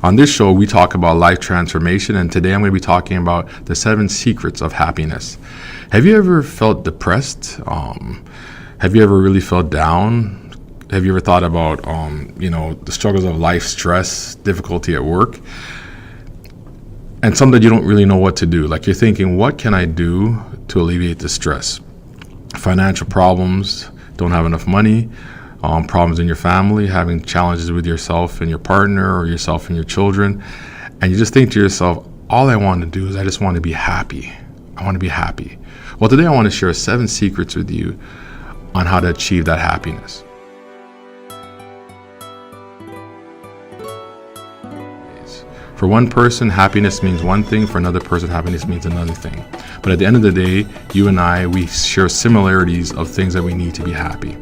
On this show, we talk about life transformation, and today I'm going to be talking about the 7 secrets of happiness. Have you ever felt depressed? Have you ever really felt down? Have you ever thought about, the struggles of life, stress, difficulty at work? And some that you don't really know what to do. Like you're thinking, what can I do to alleviate the stress? Financial problems, don't have enough money, problems in your family, having challenges with yourself and your partner or yourself and your children. And you just think to yourself, all I want to do is I just want to be happy. I want to be happy. Well, today I want to share 7 secrets with you on how to achieve that happiness. For one person, happiness means one thing. For another person, happiness means another thing. But at the end of the day, you and I, we share similarities of things that we need to be happy.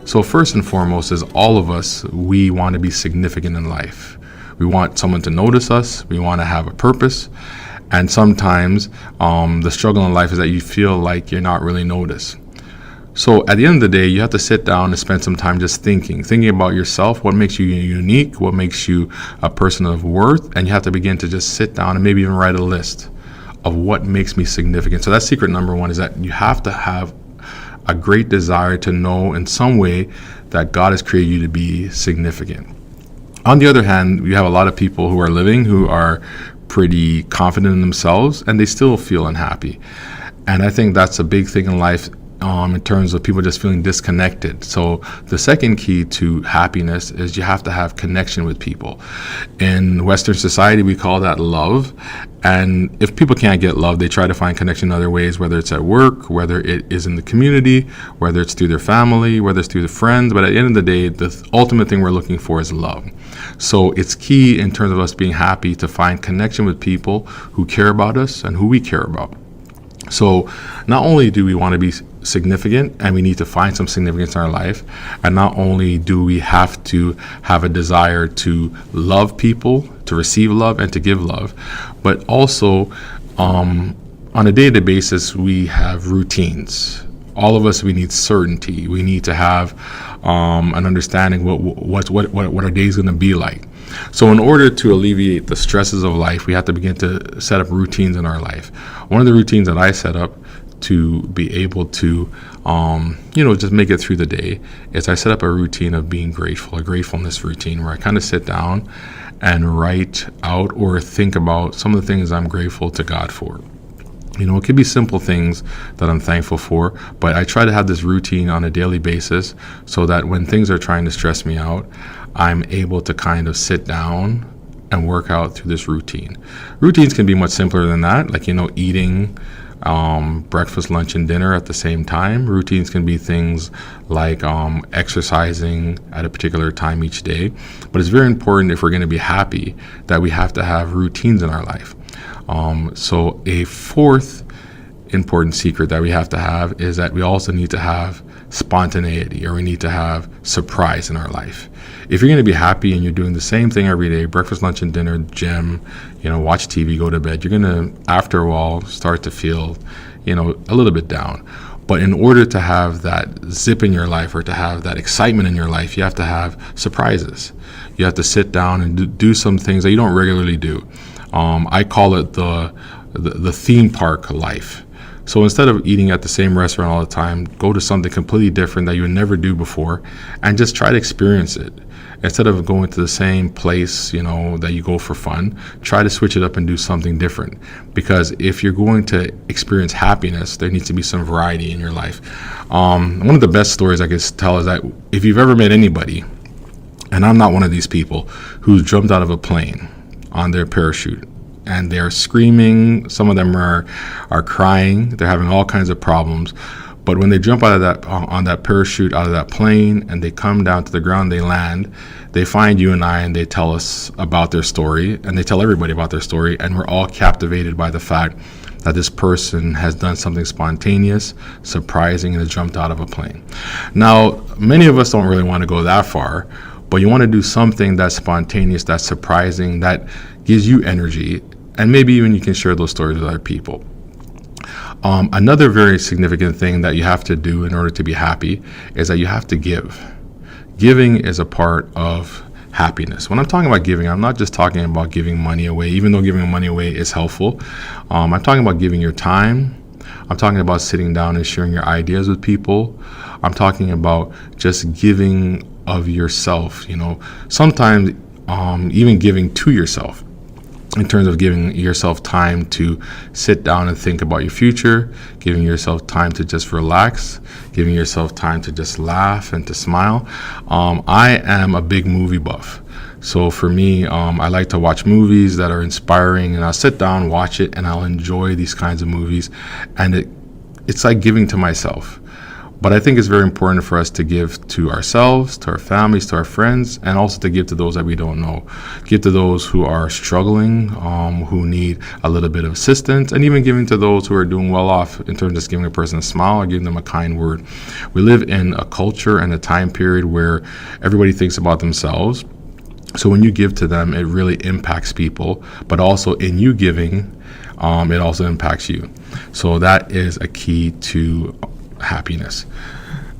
So first and foremost is all of us, we want to be significant in life. We want someone to notice us. We want to have a purpose. And sometimes the struggle in life is that you feel like you're not really noticed. So at the end of the day, you have to sit down and spend some time just thinking about yourself, what makes you unique, what makes you a person of worth, and you have to begin to just sit down and maybe even write a list of what makes me significant. So that's secret number 1, is that you have to have a great desire to know in some way that God has created you to be significant. On the other hand, we have a lot of people who are living who are pretty confident in themselves and they still feel unhappy. And I think that's a big thing in life. In terms of people just feeling disconnected. So the second key to happiness is you have to have connection with people. In Western society, we call that love. And if people can't get love, they try to find connection in other ways, whether it's at work, whether it is in the community, whether it's through their family, whether it's through their friends. But at the end of the day, the ultimate thing we're looking for is love. So it's key in terms of us being happy to find connection with people who care about us and who we care about. So not only do we want to be significant and we need to find some significance in our life, and not only do we have to have a desire to love people, to receive love and to give love, but also on a day-to-day basis we have routines. All of us, we need certainty. We need to have an understanding what our day is going to be like. So in order to alleviate the stresses of life, we have to begin to set up routines in our life. One of the routines that I set up to be able to, just make it through the day is I set up a routine of being grateful, a gratefulness routine where I kind of sit down and write out or think about some of the things I'm grateful to God for. It could be simple things that I'm thankful for, but I try to have this routine on a daily basis so that when things are trying to stress me out, I'm able to kind of sit down and work out through this routine. Routines can be much simpler than that, like, eating breakfast, lunch, and dinner at the same time. Routines can be things like exercising at a particular time each day. But it's very important, if we're going to be happy, that we have to have routines in our life. So a fourth important secret that we have to have is that we also need to have spontaneity, or we need to have surprise in our life. If you're going to be happy and you're doing the same thing every day, breakfast, lunch, and dinner, gym, watch TV, go to bed, you're going to, after a while, start to feel, a little bit down. But in order to have that zip in your life, or to have that excitement in your life, you have to have surprises. You have to sit down and do some things that you don't regularly do. I call it the theme park life. So instead of eating at the same restaurant all the time, go to something completely different that you would never do before and just try to experience it. Instead of going to the same place, that you go for fun, try to switch it up and do something different. Because if you're going to experience happiness, there needs to be some variety in your life. One of the best stories I could tell is that if you've ever met anybody, and I'm not one of these people, who's jumped out of a plane on their parachute, and they're screaming, some of them are crying, they're having all kinds of problems. But when they jump out of that parachute, out of that plane, and they come down to the ground, they land, they find you and I, and they tell us about their story, and they tell everybody about their story, and we're all captivated by the fact that this person has done something spontaneous, surprising, and has jumped out of a plane. Now, many of us don't really want to go that far, but you want to do something that's spontaneous, that's surprising, that gives you energy, and maybe even you can share those stories with other people. Another very significant thing that you have to do in order to be happy is that you have to give. Giving is a part of happiness. When I'm talking about giving, I'm not just talking about giving money away, even though giving money away is helpful. I'm talking about giving your time. I'm talking about sitting down and sharing your ideas with people. I'm talking about just giving of yourself, sometimes even giving to yourself, in terms of giving yourself time to sit down and think about your future, giving yourself time to just relax, giving yourself time to just laugh and to smile. I am a big movie buff. So for me, I like to watch movies that are inspiring, and I'll sit down, watch it, and I'll enjoy these kinds of movies. And it's like giving to myself. But I think it's very important for us to give to ourselves, to our families, to our friends, and also to give to those that we don't know. Give to those who are struggling, who need a little bit of assistance, and even giving to those who are doing well off in terms of just giving a person a smile or giving them a kind word. We live in a culture and a time period where everybody thinks about themselves. So when you give to them, it really impacts people, but also in you giving, it also impacts you. So that is a key to happiness.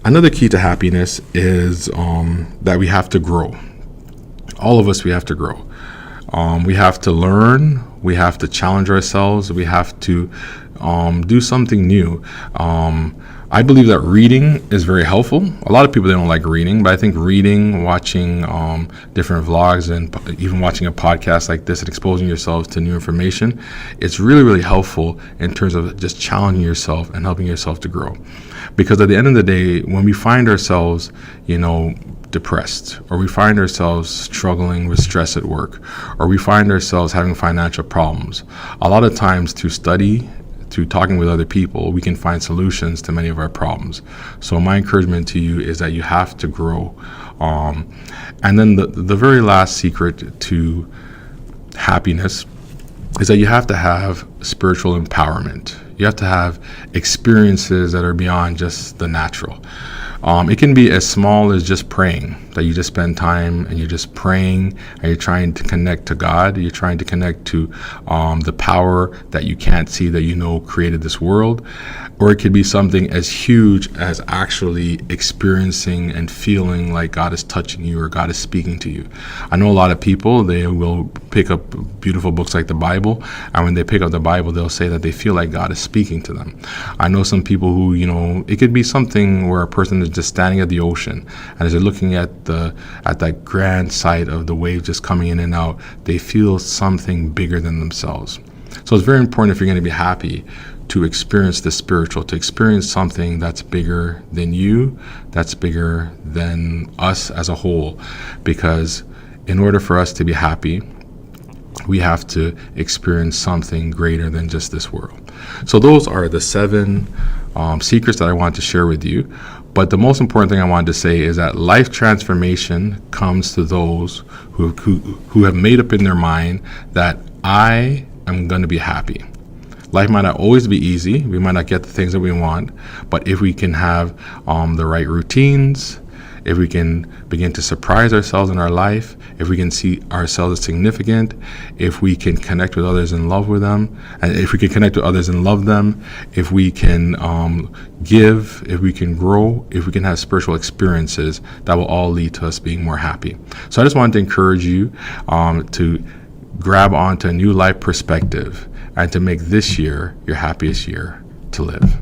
Another key to happiness is that we have to grow. All of us, we have to grow. We have to learn. We have to challenge ourselves. We have to do something new. I believe that reading is very helpful. A lot of people, they don't like reading, but I think reading, watching different vlogs, and even watching a podcast like this and exposing yourself to new information, it's really, really helpful in terms of just challenging yourself and helping yourself to grow. Because at the end of the day, when we find ourselves, depressed, or we find ourselves struggling with stress at work, or we find ourselves having financial problems, a lot of times through study, through talking with other people, we can find solutions to many of our problems. So my encouragement to you is that you have to grow. And then the very last secret to happiness is that you have to have spiritual empowerment. You have to have experiences that are beyond just the natural. It can be as small as just praying, that you just spend time and you're just praying and you're trying to connect to God. You're trying to connect to the power that you can't see, that created this world. Or it could be something as huge as actually experiencing and feeling like God is touching you or God is speaking to you. I know a lot of people, they will pick up beautiful books like the Bible, and when they pick up the Bible, they'll say that they feel like God is speaking to them. I know some people who, it could be something where a person is just standing at the ocean, and as they're looking at that grand sight of the waves just coming in and out, they feel something bigger than themselves. So it's very important, if you're going to be happy, to experience the spiritual, to experience something that's bigger than you, that's bigger than us as a whole. Because in order for us to be happy, we have to experience something greater than just this world. So those are the 7 secrets that I want to share with you. But the most important thing I wanted to say is that life transformation comes to those who have made up in their mind that I am going to be happy. Life might not always be easy. We might not get the things that we want. But if we can have the right routines, if we can begin to surprise ourselves in our life, if we can see ourselves as significant, if we can connect with others and love with them, and if we can connect with others and love them, if we can give, if we can grow, if we can have spiritual experiences, that will all lead to us being more happy. So I just wanted to encourage you to grab onto a new life perspective and to make this year your happiest year to live.